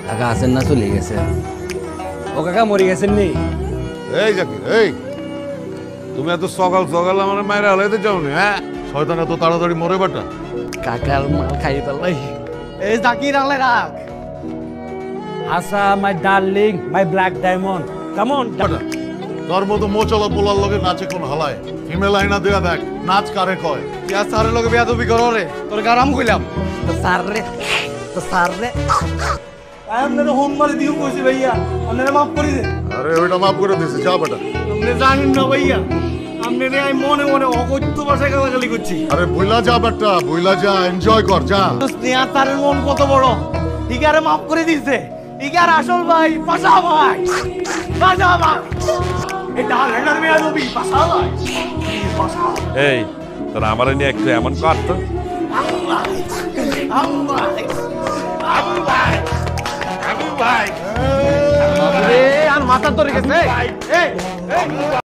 কাকা আছেন না চলে গেছেন? ও কাকা মরে গেছেন নি? এই জাকির, এই তুমি এত সকাল সকাল আমার মায়ের হালাইতে যাও নি? হ্যাঁ, শয়তান এত তাড়াতাড়ি মরে বাটা। কাকার মাল খাই পেলাই। এই জাকির আলে রাখ। Asha my darling, my black diamond, come on. তোর মতো মোচলা পোলার লগে নাচে কোন হালায়? ফিমেল আইনা দেয়া দেখ, নাচ কারে কয়? ইয়া স্যারের লগে বেয়াদবি করো রে, তোর গারাম কইলাম। তো স্যার রে, তো স্যার রে। আপনারা হোম মারি দিও কইছি ভাইয়া, আপনারা মাফ করে দেন। আরে ওইটা মাফ করে দিছে, যা বেটা। আপনি জানেন না ভাইয়া, আপনারে আমি মনে মনে অকথ্য ভাষায় গালাগালি করছি। আরে ভুলা যা বেটা, ভুলা যা, এনজয় কর, যা। স্নেহা স্যারের মন কত বড়, ইগারে মাফ করে দিছে। ইগার আসল ভাই পাশা ভাই, পাশা ভাই। এটা হেডার বেয়াদবি পাশা ভাই, পাশা। এই তোরা আমার নিয়ে একটু এমন কর তো। আর মাথা ধরে গেছে।